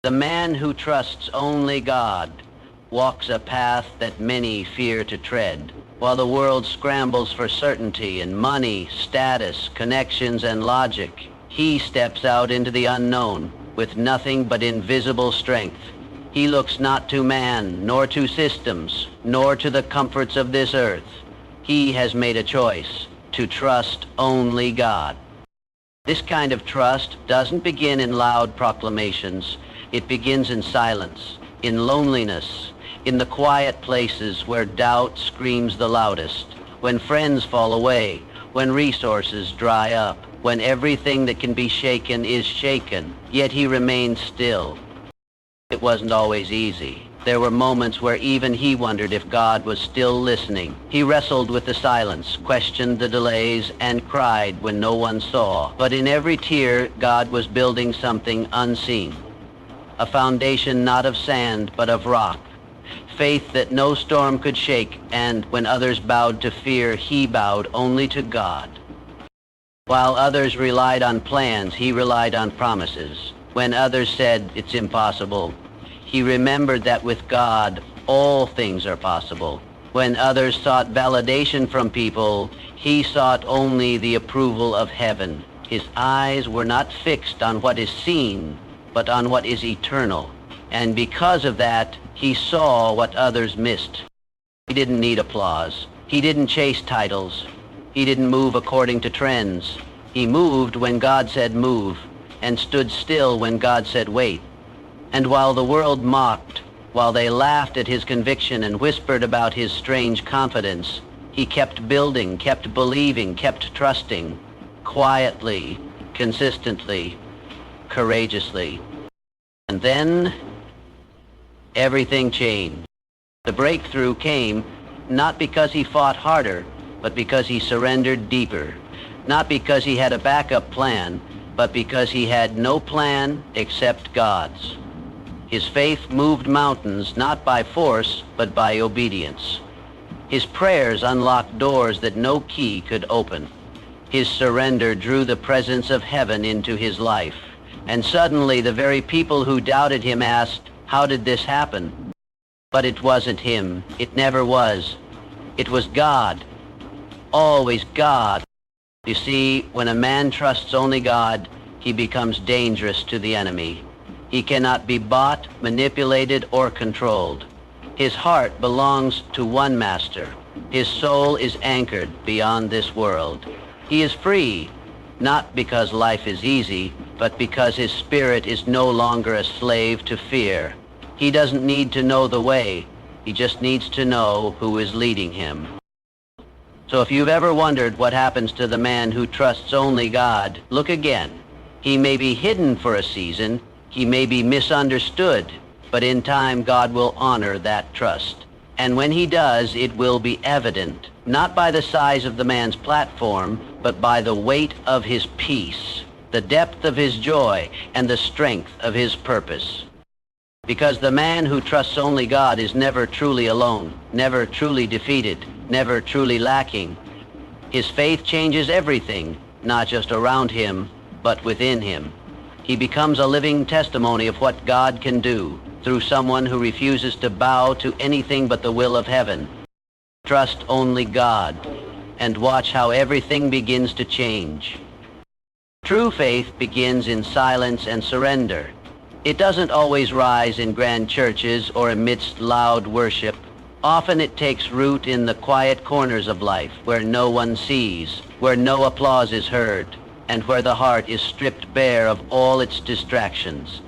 The man who trusts only God walks a path that many fear to tread. While the world scrambles for certainty and money, status, connections, and logic, he steps out into the unknown with nothing but invisible strength. He looks not to man, nor to systems, nor to the comforts of this earth. He has made a choice to trust only God. This kind of trust doesn't begin in loud proclamations. It begins in silence, in loneliness, in the quiet places where doubt screams the loudest, when friends fall away, when resources dry up, when everything that can be shaken is shaken, yet he remains still. It wasn't always easy. There were moments where even he wondered if God was still listening. He wrestled with the silence, questioned the delays, and cried when no one saw. But in every tear, God was building something unseen. A foundation not of sand, but of rock. Faith that no storm could shake, and when others bowed to fear, he bowed only to God. While others relied on plans, he relied on promises. When others said it's impossible, he remembered that with God, all things are possible. When others sought validation from people, he sought only the approval of heaven. His eyes were not fixed on what is seen, but on what is eternal. And because of that, he saw what others missed. He didn't need applause. He didn't chase titles. He didn't move according to trends. He moved when God said move, and stood still when God said wait. And while the world mocked, while they laughed at his conviction and whispered about his strange confidence, he kept building, kept believing, kept trusting, quietly, consistently, courageously. And then everything changed. The breakthrough came not because he fought harder, but because he surrendered deeper. Not because he had a backup plan, but because he had no plan except God's. His faith moved mountains not by force, but by obedience. His prayers unlocked doors that no key could open. His surrender drew the presence of heaven into his life. And suddenly the very people who doubted him asked, how did this happen? But it wasn't him. It never was. It was God. Always God. You see, when a man trusts only God, he becomes dangerous to the enemy. He cannot be bought, manipulated, or controlled. His heart belongs to one master. His soul is anchored beyond this world. He is free, not because life is easy, but because his spirit is no longer a slave to fear. He doesn't need to know the way. He just needs to know who is leading him. So if you've ever wondered what happens to the man who trusts only God, look again. He may be hidden for a season. He may be misunderstood, but in time God will honor that trust. And when he does, it will be evident, not by the size of the man's platform, but by the weight of his peace, the depth of his joy, and the strength of his purpose. Because the man who trusts only God is never truly alone, never truly defeated, never truly lacking. His faith changes everything, not just around him, but within him. He becomes a living testimony of what God can do through someone who refuses to bow to anything but the will of heaven. Trust only God, and watch how everything begins to change. True faith begins in silence and surrender. It doesn't always rise in grand churches or amidst loud worship. Often it takes root in the quiet corners of life where no one sees, where no applause is heard, and where the heart is stripped bare of all its distractions.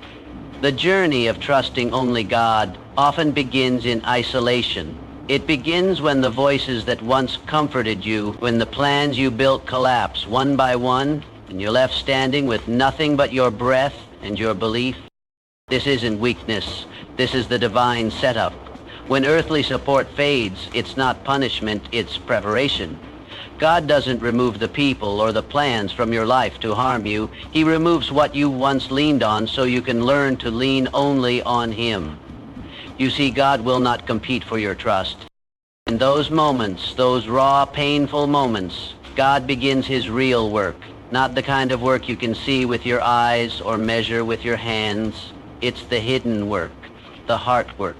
The journey of trusting only God often begins in isolation. It begins when the voices that once comforted you, when the plans you built collapse one by one, and you're left standing with nothing but your breath and your belief. This isn't weakness. This is the divine setup. When earthly support fades, it's not punishment, it's preparation. God doesn't remove the people or the plans from your life to harm you. He removes what you once leaned on so you can learn to lean only on Him. You see, God will not compete for your trust. In those moments, those raw, painful moments, God begins His real work, not the kind of work you can see with your eyes or measure with your hands. It's the hidden work, the heart work.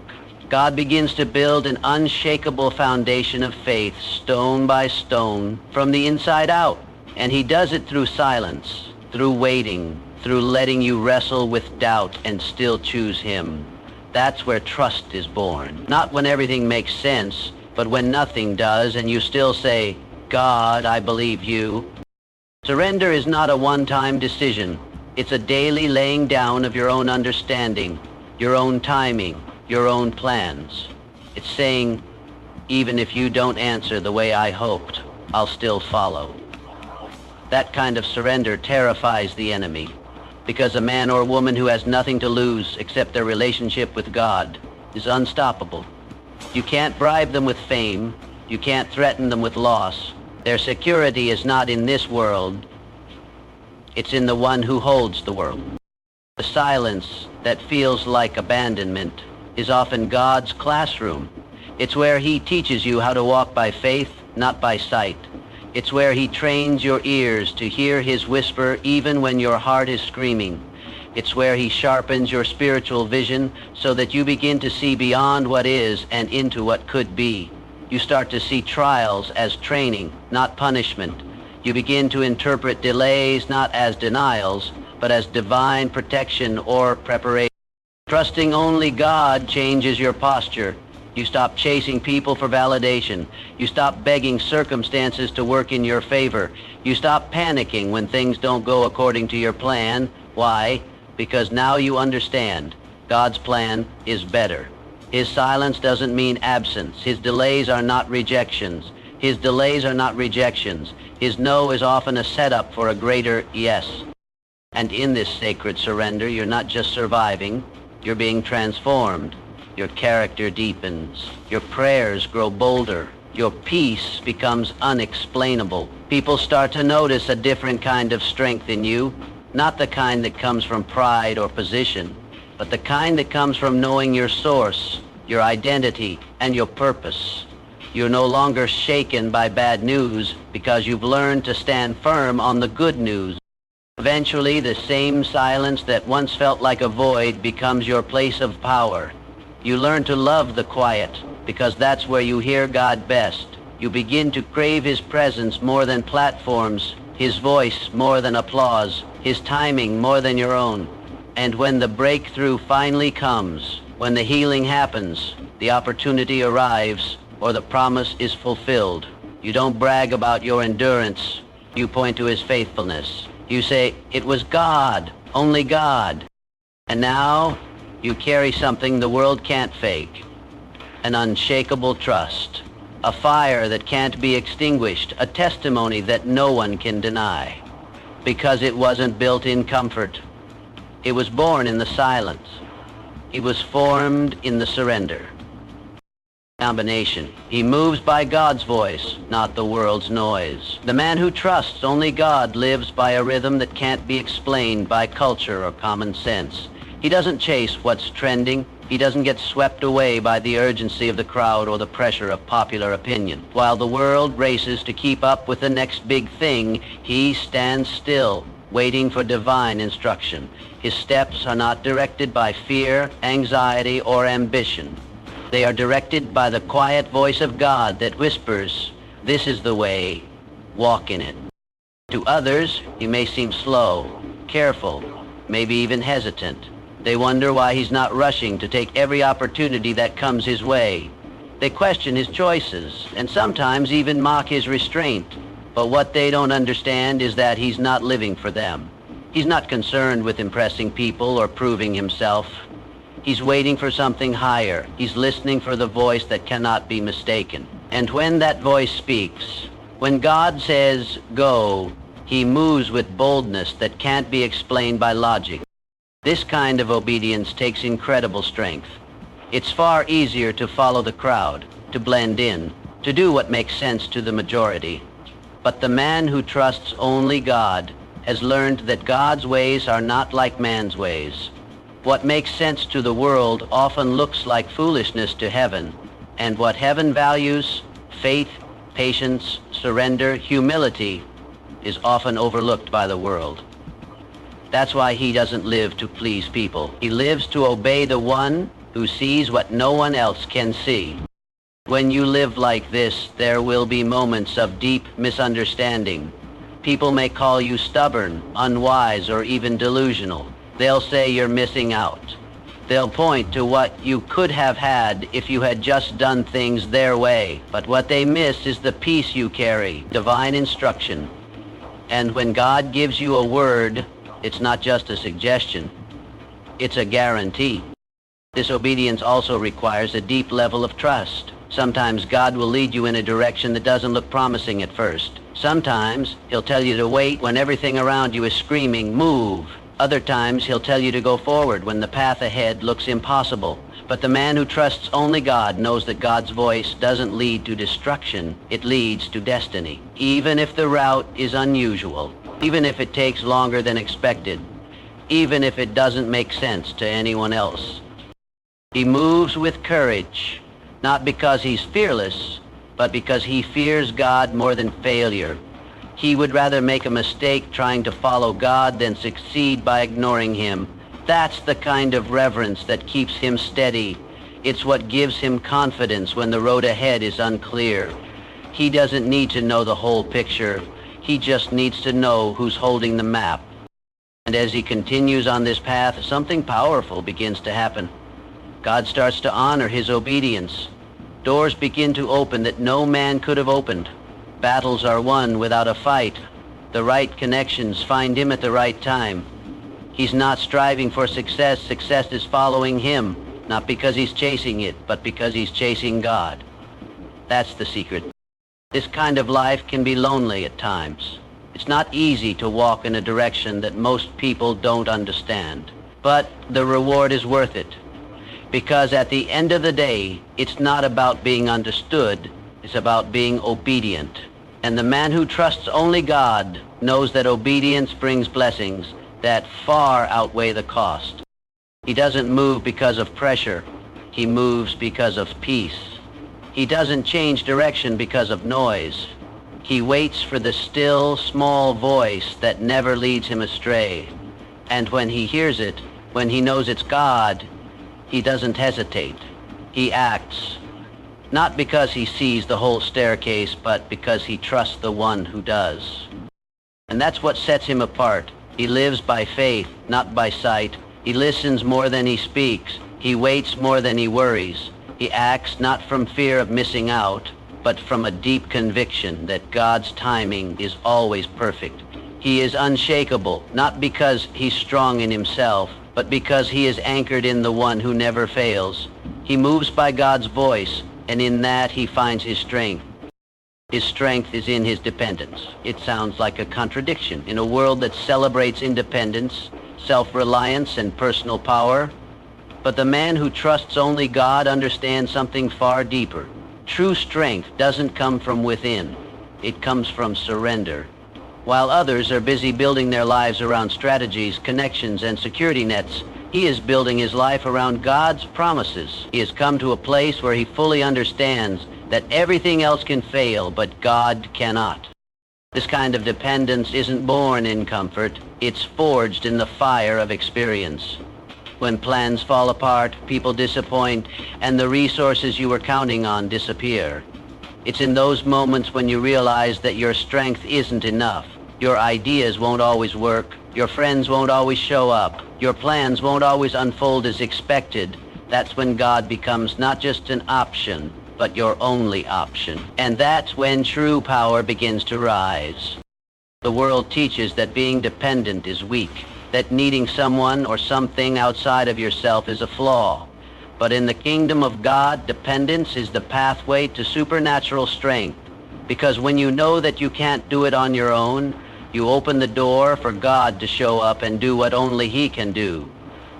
God begins to build an unshakable foundation of faith, stone by stone, from the inside out. And he does it through silence, through waiting, through letting you wrestle with doubt and still choose him. That's where trust is born. Not when everything makes sense, but when nothing does and you still say, God, I believe you. Surrender is not a one-time decision. It's a daily laying down of your own understanding, your own timing, your own plans. It's saying, even if you don't answer the way I hoped, I'll still follow. That kind of surrender terrifies the enemy, because a man or woman who has nothing to lose except their relationship with God is unstoppable. You can't bribe them with fame. You can't threaten them with loss. Their security is not in this world. It's in the one who holds the world. The silence that feels like abandonment is often God's classroom. It's where he teaches you how to walk by faith, not by sight. It's where he trains your ears to hear his whisper even when your heart is screaming. It's where he sharpens your spiritual vision so that you begin to see beyond what is and into what could be. You start to see trials as training, not punishment. You begin to interpret delays not as denials, but as divine protection or preparation. Trusting only God changes your posture. You stop chasing people for validation. You stop begging circumstances to work in your favor. You stop panicking when things don't go according to your plan. Why? Because now you understand. God's plan is better. His silence doesn't mean absence. His delays are not rejections. His delays are not rejections. His no is often a setup for a greater yes. And in this sacred surrender, you're not just surviving. You're being transformed. Your character deepens. Your prayers grow bolder. Your peace becomes unexplainable. People start to notice a different kind of strength in you, not the kind that comes from pride or position, but the kind that comes from knowing your source, your identity, and your purpose. You're no longer shaken by bad news because you've learned to stand firm on the good news. Eventually, the same silence that once felt like a void becomes your place of power. You learn to love the quiet because that's where you hear God best. You begin to crave his presence more than platforms, his voice more than applause, his timing more than your own. And when the breakthrough finally comes, when the healing happens, the opportunity arrives, or the promise is fulfilled, you don't brag about your endurance. You point to his faithfulness. You say, it was God, only God. And now you carry something the world can't fake, an unshakable trust, a fire that can't be extinguished, a testimony that no one can deny, because it wasn't built in comfort. It was born in the silence. It was formed in the surrender. Combination. He moves by God's voice, not the world's noise. The man who trusts only God lives by a rhythm that can't be explained by culture or common sense. He doesn't chase what's trending. He doesn't get swept away by the urgency of the crowd or the pressure of popular opinion. While the world races to keep up with the next big thing, he stands still, waiting for divine instruction. His steps are not directed by fear, anxiety, or ambition. They are directed by the quiet voice of God that whispers, this is the way, walk in it. To others, he may seem slow, careful, maybe even hesitant. They wonder why he's not rushing to take every opportunity that comes his way. They question his choices and sometimes even mock his restraint. But what they don't understand is that he's not living for them. He's not concerned with impressing people or proving himself. He's waiting for something higher. He's listening for the voice that cannot be mistaken. And when that voice speaks, when God says, go, he moves with boldness that can't be explained by logic. This kind of obedience takes incredible strength. It's far easier to follow the crowd, to blend in, to do what makes sense to the majority. But the man who trusts only God has learned that God's ways are not like man's ways. What makes sense to the world often looks like foolishness to heaven, and what heaven values, faith, patience, surrender, humility, is often overlooked by the world. That's why he doesn't live to please people. He lives to obey the one who sees what no one else can see. When you live like this, there will be moments of deep misunderstanding. People may call you stubborn, unwise, or even delusional. They'll say you're missing out. They'll point to what you could have had if you had just done things their way. But what they miss is the peace you carry, divine instruction. And when God gives you a word, it's not just a suggestion. It's a guarantee. This obedience also requires a deep level of trust. Sometimes God will lead you in a direction that doesn't look promising at first. Sometimes he'll tell you to wait when everything around you is screaming, move. Other times he'll tell you to go forward when the path ahead looks impossible. But the man who trusts only God knows that God's voice doesn't lead to destruction, it leads to destiny. Even if the route is unusual, even if it takes longer than expected, even if it doesn't make sense to anyone else. He moves with courage, not because he's fearless, but because he fears God more than failure. He would rather make a mistake trying to follow God than succeed by ignoring him. That's the kind of reverence that keeps him steady. It's what gives him confidence when the road ahead is unclear. He doesn't need to know the whole picture. He just needs to know who's holding the map. And as he continues on this path, something powerful begins to happen. God starts to honor his obedience. Doors begin to open that no man could have opened. Battles are won without a fight. The right connections find him at the right time. He's not striving for success. Success is following him, not because he's chasing it, but because he's chasing God. That's the secret. This kind of life can be lonely at times. It's not easy to walk in a direction that most people don't understand. But the reward is worth it. Because at the end of the day, it's not about being understood, it's about being obedient. And the man who trusts only God knows that obedience brings blessings that far outweigh the cost. He doesn't move because of pressure, he moves because of peace. He doesn't change direction because of noise. He waits for the still, small voice that never leads him astray. And when he hears it, when he knows it's God, he doesn't hesitate. He acts, not because he sees the whole staircase, but because he trusts the one who does. And that's what sets him apart. He lives by faith, not by sight. He listens more than he speaks. He waits more than he worries. He acts not from fear of missing out, but from a deep conviction that God's timing is always perfect. He is unshakable, not because he's strong in himself, but because he is anchored in the one who never fails. He moves by God's voice, and in that he finds his strength. His strength is in his dependence. It sounds like a contradiction. In a world that celebrates independence, self-reliance, and personal power, but the man who trusts only God understands something far deeper. True strength doesn't come from within. It comes from surrender. While others are busy building their lives around strategies, connections, and security nets, he is building his life around God's promises. He has come to a place where he fully understands that everything else can fail, but God cannot. This kind of dependence isn't born in comfort. It's forged in the fire of experience. When plans fall apart, people disappoint, and the resources you were counting on disappear. It's in those moments when you realize that your strength isn't enough. Your ideas won't always work. Your friends won't always show up. Your plans won't always unfold as expected. That's when God becomes not just an option, but your only option. And that's when true power begins to rise. The world teaches that being dependent is weak, that needing someone or something outside of yourself is a flaw. But in the kingdom of God, dependence is the pathway to supernatural strength. Because when you know that you can't do it on your own, you open the door for God to show up and do what only he can do.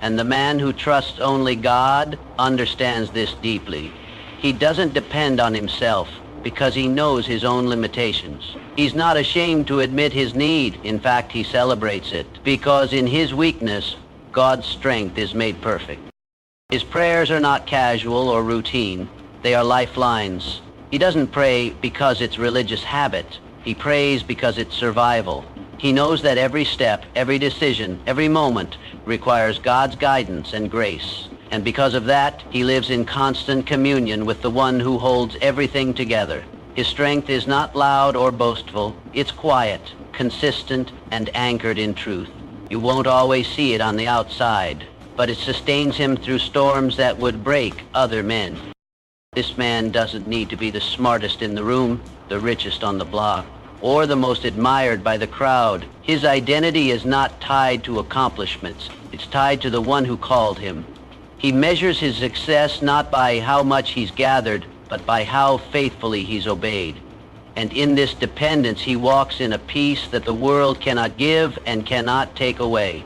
And the man who trusts only God understands this deeply. He doesn't depend on himself because he knows his own limitations. He's not ashamed to admit his need. In fact, he celebrates it, because in his weakness, God's strength is made perfect. His prayers are not casual or routine. They are lifelines. He doesn't pray because it's religious habit. He prays because it's survival. He knows that every step, every decision, every moment requires God's guidance and grace. And because of that, he lives in constant communion with the one who holds everything together. His strength is not loud or boastful. It's quiet, consistent, and anchored in truth. You won't always see it on the outside, but it sustains him through storms that would break other men. This man doesn't need to be the smartest in the room, the richest on the block, or the most admired by the crowd. His identity is not tied to accomplishments. It's tied to the one who called him. He measures his success not by how much he's gathered, but by how faithfully he's obeyed. And in this dependence, he walks in a peace that the world cannot give and cannot take away.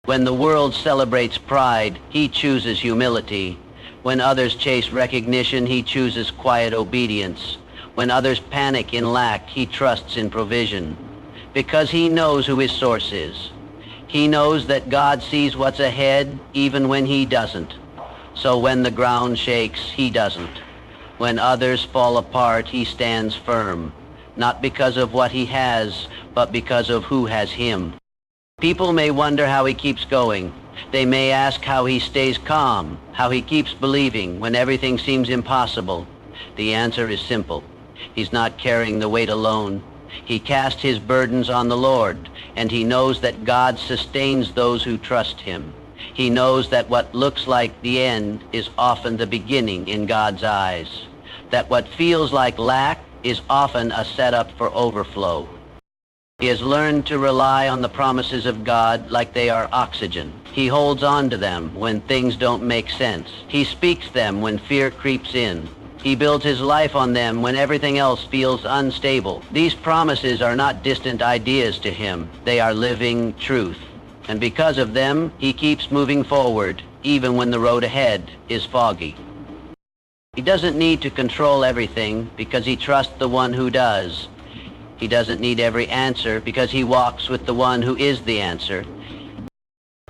When the world celebrates pride, he chooses humility. When others chase recognition, he chooses quiet obedience. When others panic in lack, he trusts in provision. Because he knows who his source is. He knows that God sees what's ahead even when he doesn't. So when the ground shakes, he doesn't. When others fall apart, he stands firm. Not because of what he has, but because of who has him. People may wonder how he keeps going. They may ask how he stays calm, how he keeps believing when everything seems impossible. The answer is simple. He's not carrying the weight alone. He casts his burdens on the Lord, and he knows that God sustains those who trust him. He knows that what looks like the end is often the beginning in God's eyes, that what feels like lack is often a setup for overflow. He has learned to rely on the promises of God like they are oxygen. He holds on to them when things don't make sense. He speaks them when fear creeps in. He builds his life on them when everything else feels unstable. These promises are not distant ideas to him. They are living truth. And because of them, he keeps moving forward, even when the road ahead is foggy. He doesn't need to control everything because he trusts the one who does. He doesn't need every answer because he walks with the one who is the answer.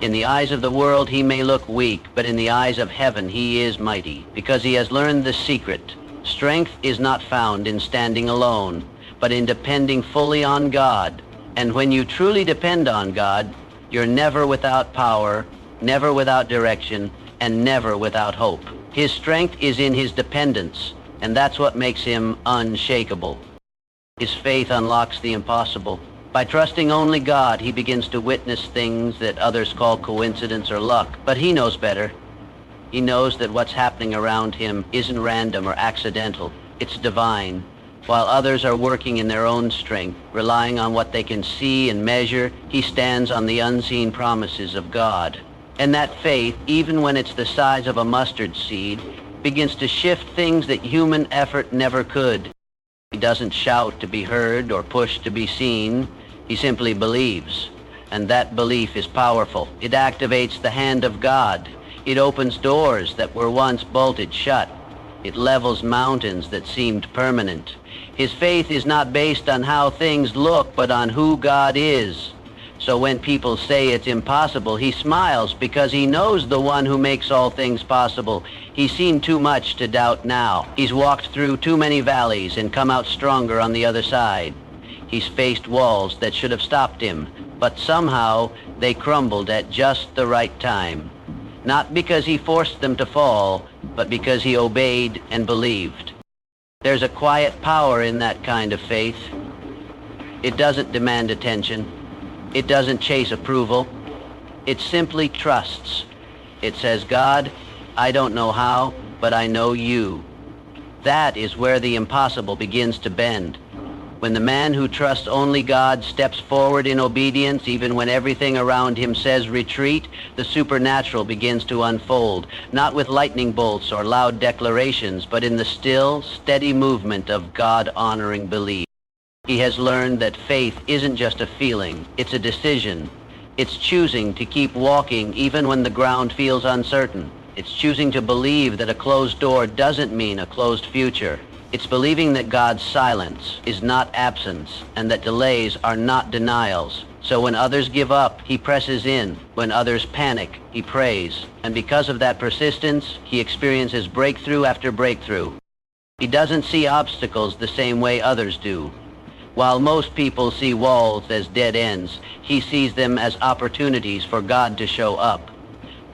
In the eyes of the world, he may look weak, but in the eyes of heaven, he is mighty, because he has learned the secret. Strength is not found in standing alone, but in depending fully on God. And when you truly depend on God, you're never without power, never without direction, and never without hope. His strength is in his dependence, and that's what makes him unshakable. His faith unlocks the impossible. By trusting only God, he begins to witness things that others call coincidence or luck. But he knows better. He knows that what's happening around him isn't random or accidental. It's divine. While others are working in their own strength, relying on what they can see and measure, he stands on the unseen promises of God. And that faith, even when it's the size of a mustard seed, begins to shift things that human effort never could. He doesn't shout to be heard or push to be seen. He simply believes, and that belief is powerful. It activates the hand of God. It opens doors that were once bolted shut. It levels mountains that seemed permanent. His faith is not based on how things look, but on who God is. So when people say it's impossible, he smiles because he knows the one who makes all things possible. He's seen too much to doubt now. He's walked through too many valleys and come out stronger on the other side. He's faced walls that should have stopped him, but somehow they crumbled at just the right time. Not because he forced them to fall, but because he obeyed and believed. There's a quiet power in that kind of faith. It doesn't demand attention. It doesn't chase approval. It simply trusts. It says, God, I don't know how, but I know you. That is where the impossible begins to bend. When the man who trusts only God steps forward in obedience, even when everything around him says retreat, the supernatural begins to unfold, not with lightning bolts or loud declarations, but in the still, steady movement of God-honoring belief. He has learned that faith isn't just a feeling, it's a decision. It's choosing to keep walking even when the ground feels uncertain. It's choosing to believe that a closed door doesn't mean a closed future. It's believing that God's silence is not absence and that delays are not denials. So when others give up, he presses in. When others panic, he prays. And because of that persistence, he experiences breakthrough after breakthrough. He doesn't see obstacles the same way others do. While most people see walls as dead ends, he sees them as opportunities for God to show up.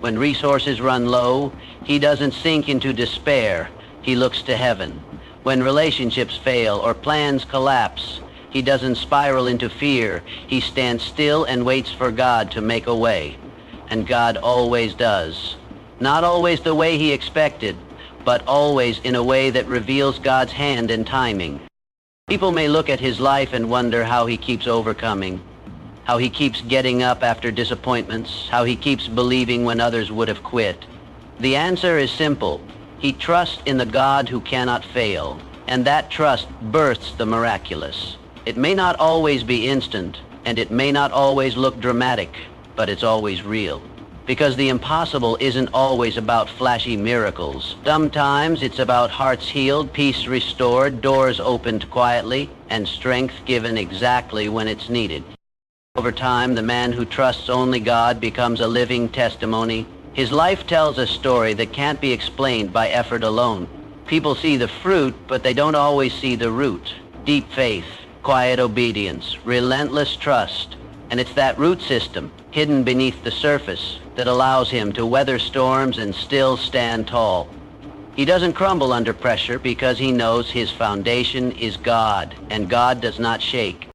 When resources run low, he doesn't sink into despair. He looks to heaven. When relationships fail or plans collapse, he doesn't spiral into fear. He stands still and waits for God to make a way. And God always does. Not always the way he expected, but always in a way that reveals God's hand and timing. People may look at his life and wonder how he keeps overcoming, how he keeps getting up after disappointments, how he keeps believing when others would have quit. The answer is simple. He trusts in the God who cannot fail, and that trust births the miraculous. It may not always be instant, and it may not always look dramatic, but it's always real. Because the impossible isn't always about flashy miracles. Sometimes it's about hearts healed, peace restored, doors opened quietly, and strength given exactly when it's needed. Over time, the man who trusts only God becomes a living testimony. His life tells a story that can't be explained by effort alone. People see the fruit, but they don't always see the root. Deep faith, quiet obedience, relentless trust. And it's that root system, hidden beneath the surface, that allows him to weather storms and still stand tall. He doesn't crumble under pressure because he knows his foundation is God, and God does not shake.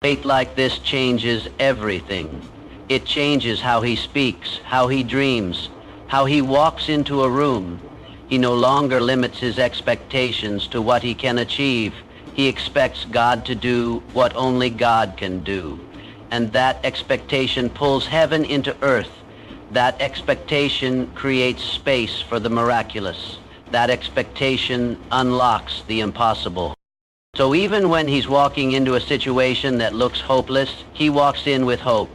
Faith like this changes everything. It changes how he speaks, how he dreams, how he walks into a room. He no longer limits his expectations to what he can achieve. He expects God to do what only God can do. And that expectation pulls heaven into earth. That expectation creates space for the miraculous. That expectation unlocks the impossible. So even when he's walking into a situation that looks hopeless, he walks in with hope.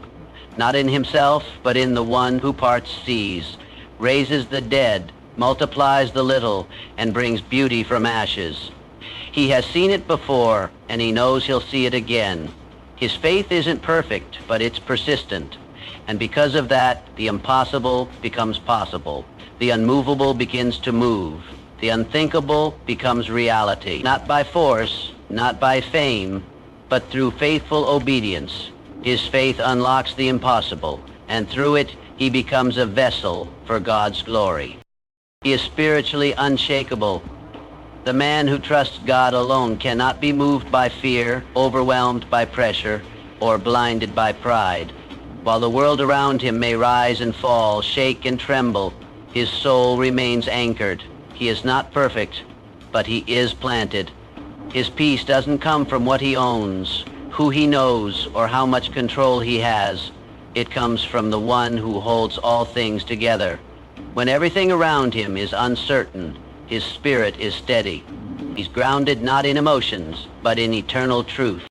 Not in himself, but in the one who parts seas, raises the dead, multiplies the little, and brings beauty from ashes. He has seen it before, and he knows he'll see it again. His faith isn't perfect, but it's persistent. And because of that, the impossible becomes possible. The unmovable begins to move. The unthinkable becomes reality. Not by force, not by fame, but through faithful obedience. His faith unlocks the impossible, and through it, he becomes a vessel for God's glory. He is spiritually unshakable. The man who trusts God alone cannot be moved by fear, overwhelmed by pressure, or blinded by pride. While the world around him may rise and fall, shake and tremble, his soul remains anchored. He is not perfect, but he is planted. His peace doesn't come from what he owns, who he knows, or how much control he has. It comes from the one who holds all things together. When everything around him is uncertain, his spirit is steady. He's grounded not in emotions, but in eternal truth.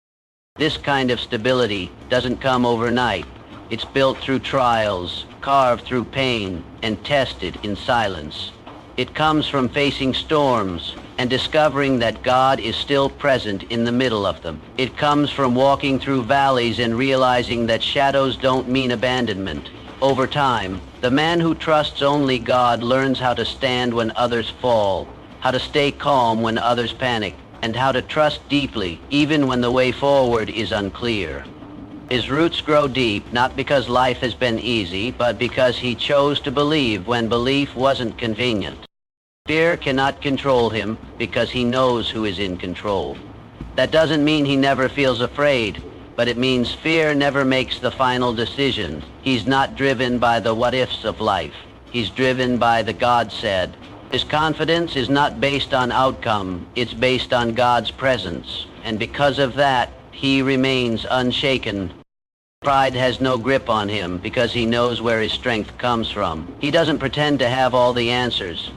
This kind of stability doesn't come overnight. It's built through trials, carved through pain, and tested in silence. It comes from facing storms and discovering that God is still present in the middle of them. It comes from walking through valleys and realizing that shadows don't mean abandonment. Over time, the man who trusts only God learns how to stand when others fall, how to stay calm when others panic, and how to trust deeply even when the way forward is unclear. His roots grow deep, not because life has been easy, but because he chose to believe when belief wasn't convenient. Fear cannot control him because he knows who is in control. That doesn't mean he never feels afraid, but it means fear never makes the final decision. He's not driven by the what-ifs of life. He's driven by the God said. His confidence is not based on outcome. It's based on God's presence. And because of that, he remains unshaken. Pride has no grip on him because he knows where his strength comes from. He doesn't pretend to have all the answers.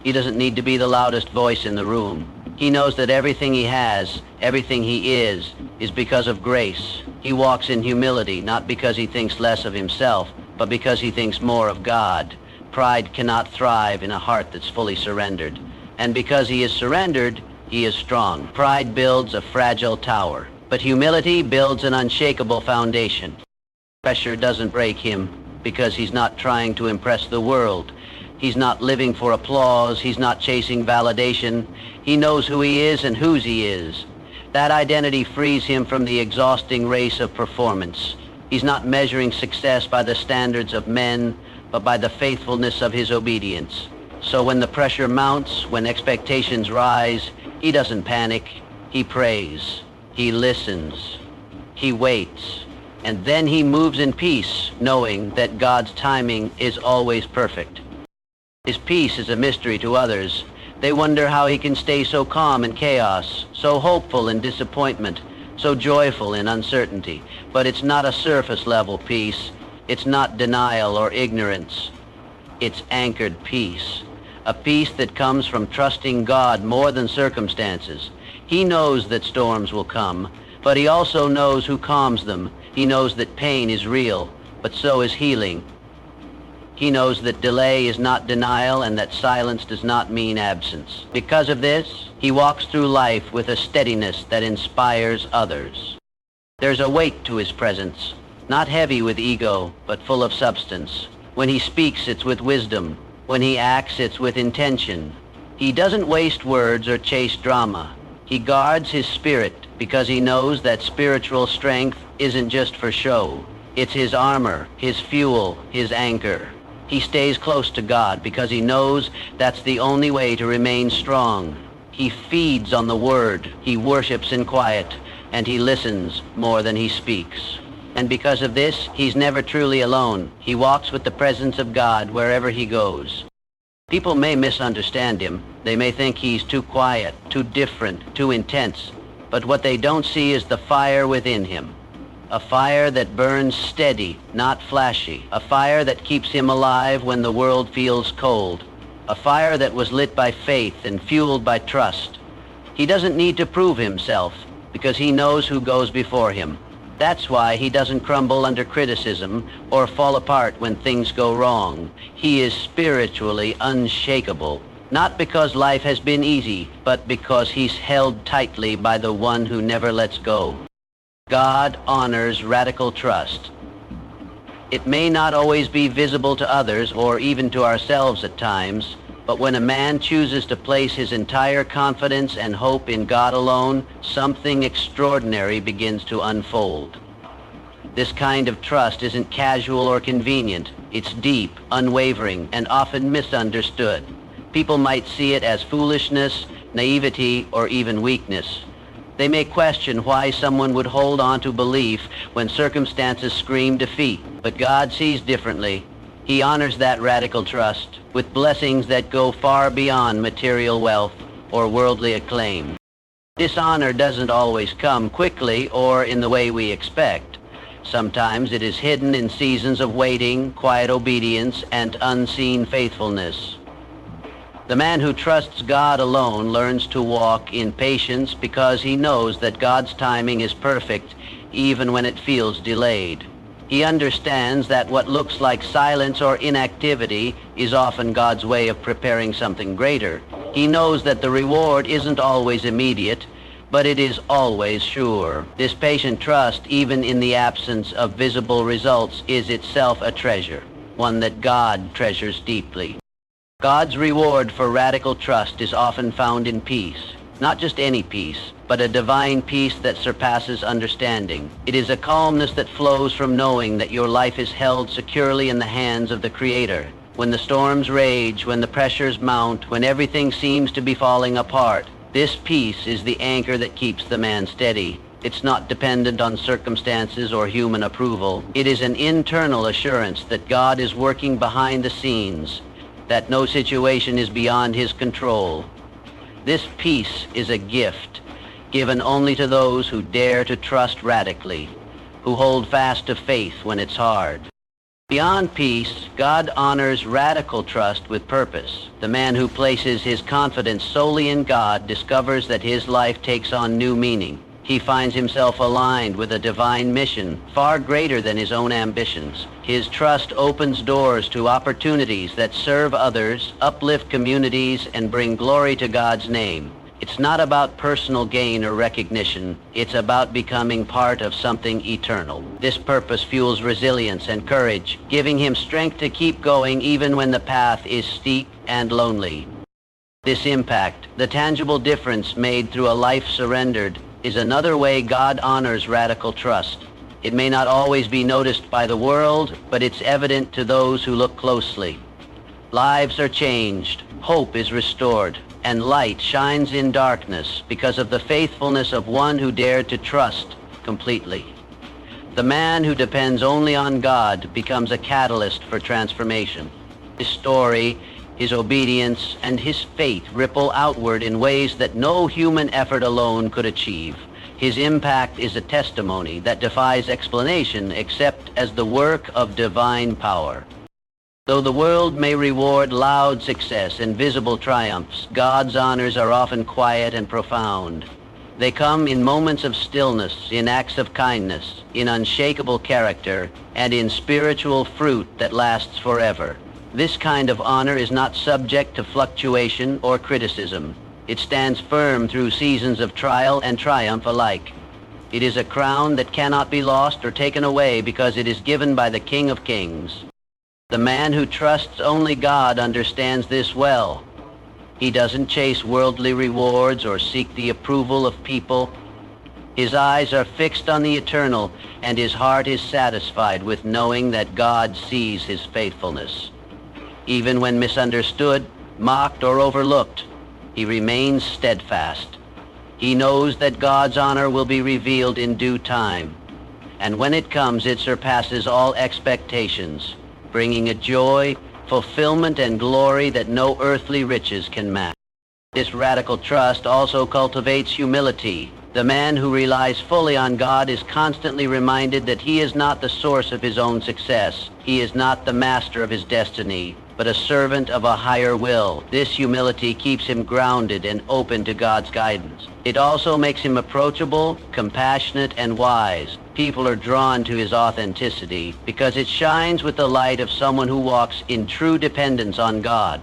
He doesn't need to be the loudest voice in the room. He knows that everything he has, everything he is because of grace. He walks in humility, not because he thinks less of himself, but because he thinks more of God. Pride cannot thrive in a heart that's fully surrendered. And because he is surrendered, he is strong. Pride builds a fragile tower, but humility builds an unshakable foundation. Pressure doesn't break him because he's not trying to impress the world. He's not living for applause. He's not chasing validation. He knows who he is and whose he is. That identity frees him from the exhausting race of performance. He's not measuring success by the standards of men, but by the faithfulness of his obedience. So when the pressure mounts, when expectations rise, he doesn't panic. He prays. He listens. He waits. And then he moves in peace, knowing that God's timing is always perfect. His peace is a mystery to others. They wonder how he can stay so calm in chaos, so hopeful in disappointment, so joyful in uncertainty. But it's not a surface-level peace. It's not denial or ignorance. It's anchored peace, a peace that comes from trusting God more than circumstances. He knows that storms will come, but he also knows who calms them. He knows that pain is real, but so is healing. He knows that delay is not denial and that silence does not mean absence. Because of this, he walks through life with a steadiness that inspires others. There's a weight to his presence, not heavy with ego, but full of substance. When he speaks, it's with wisdom. When he acts, it's with intention. He doesn't waste words or chase drama. He guards his spirit because he knows that spiritual strength isn't just for show. It's his armor, his fuel, his anchor. He stays close to God because he knows that's the only way to remain strong. He feeds on the Word, he worships in quiet, and he listens more than he speaks. And because of this, he's never truly alone. He walks with the presence of God wherever he goes. People may misunderstand him. They may think he's too quiet, too different, too intense. But what they don't see is the fire within him. A fire that burns steady, not flashy. A fire that keeps him alive when the world feels cold. A fire that was lit by faith and fueled by trust. He doesn't need to prove himself because he knows who goes before him. That's why he doesn't crumble under criticism or fall apart when things go wrong. He is spiritually unshakable. Not because life has been easy, but because he's held tightly by the one who never lets go. God honors radical trust. It may not always be visible to others or even to ourselves at times, but when a man chooses to place his entire confidence and hope in God alone, something extraordinary begins to unfold. This kind of trust isn't casual or convenient. It's deep, unwavering, and often misunderstood. People might see it as foolishness, naivety, or even weakness. They may question why someone would hold on to belief when circumstances scream defeat. But God sees differently. He honors that radical trust with blessings that go far beyond material wealth or worldly acclaim. This honor doesn't always come quickly or in the way we expect. Sometimes it is hidden in seasons of waiting, quiet obedience, and unseen faithfulness. The man who trusts God alone learns to walk in patience because he knows that God's timing is perfect even when it feels delayed. He understands that what looks like silence or inactivity is often God's way of preparing something greater. He knows that the reward isn't always immediate, but it is always sure. This patient trust, even in the absence of visible results, is itself a treasure, one that God treasures deeply. God's reward for radical trust is often found in peace. Not just any peace, but a divine peace that surpasses understanding. It is a calmness that flows from knowing that your life is held securely in the hands of the Creator. When the storms rage, when the pressures mount, when everything seems to be falling apart, this peace is the anchor that keeps the man steady. It's not dependent on circumstances or human approval. It is an internal assurance that God is working behind the scenes, that no situation is beyond his control. This peace is a gift given only to those who dare to trust radically, who hold fast to faith when it's hard. Beyond peace, God honors radical trust with purpose. The man who places his confidence solely in God discovers that his life takes on new meaning. He finds himself aligned with a divine mission far greater than his own ambitions. His trust opens doors to opportunities that serve others, uplift communities, and bring glory to God's name. It's not about personal gain or recognition. It's about becoming part of something eternal. This purpose fuels resilience and courage, giving him strength to keep going even when the path is steep and lonely. This impact, the tangible difference made through a life surrendered, is another way God honors radical trust. It may not always be noticed by the world, but it's evident to those who look closely. Lives are changed, hope is restored, and light shines in darkness because of the faithfulness of one who dared to trust completely. The man who depends only on God becomes a catalyst for transformation. His story, his obedience, and his faith ripple outward in ways that no human effort alone could achieve. His impact is a testimony that defies explanation except as the work of divine power. Though the world may reward loud success and visible triumphs, God's honors are often quiet and profound. They come in moments of stillness, in acts of kindness, in unshakable character, and in spiritual fruit that lasts forever. This kind of honor is not subject to fluctuation or criticism. It stands firm through seasons of trial and triumph alike. It is a crown that cannot be lost or taken away because it is given by the King of Kings. The man who trusts only God understands this well. He doesn't chase worldly rewards or seek the approval of people. His eyes are fixed on the eternal, and his heart is satisfied with knowing that God sees his faithfulness. Even when misunderstood, mocked, or overlooked, he remains steadfast. He knows that God's honor will be revealed in due time, and when it comes, it surpasses all expectations, bringing a joy, fulfillment, and glory that no earthly riches can match. This radical trust also cultivates humility. The man who relies fully on God is constantly reminded that he is not the source of his own success. He is not the master of his destiny, but a servant of a higher will. This humility keeps him grounded and open to God's guidance. It also makes him approachable, compassionate, and wise. People are drawn to his authenticity because it shines with the light of someone who walks in true dependence on God.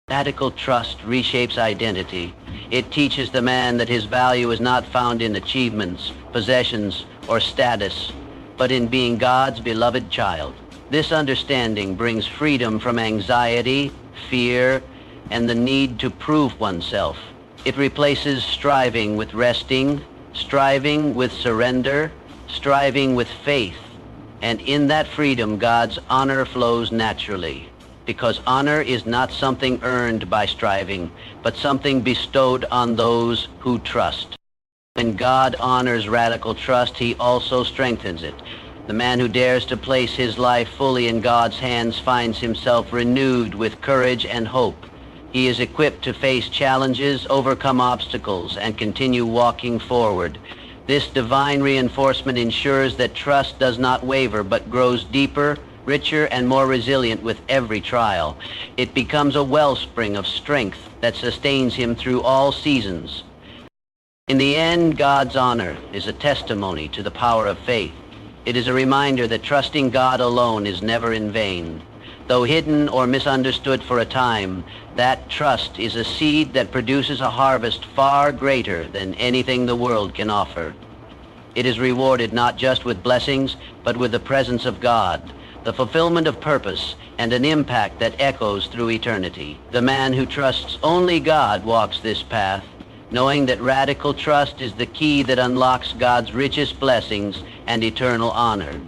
Radical trust reshapes identity. It teaches the man that his value is not found in achievements, possessions, or status, but in being God's beloved child. This understanding brings freedom from anxiety, fear, and the need to prove oneself. It replaces striving with resting, striving with surrender, striving with faith. And in that freedom, God's honor flows naturally, because honor is not something earned by striving, but something bestowed on those who trust. When God honors radical trust, he also strengthens it. The man who dares to place his life fully in God's hands finds himself renewed with courage and hope. He is equipped to face challenges, overcome obstacles, and continue walking forward. This divine reinforcement ensures that trust does not waver but grows deeper, richer, and more resilient with every trial. It becomes a wellspring of strength that sustains him through all seasons. In the end, God's honor is a testimony to the power of faith. It is a reminder that trusting God alone is never in vain. Though hidden or misunderstood for a time, that trust is a seed that produces a harvest far greater than anything the world can offer. It is rewarded not just with blessings, but with the presence of God, the fulfillment of purpose, and an impact that echoes through eternity. The man who trusts only God walks this path, knowing that radical trust is the key that unlocks God's richest blessings and eternal honor.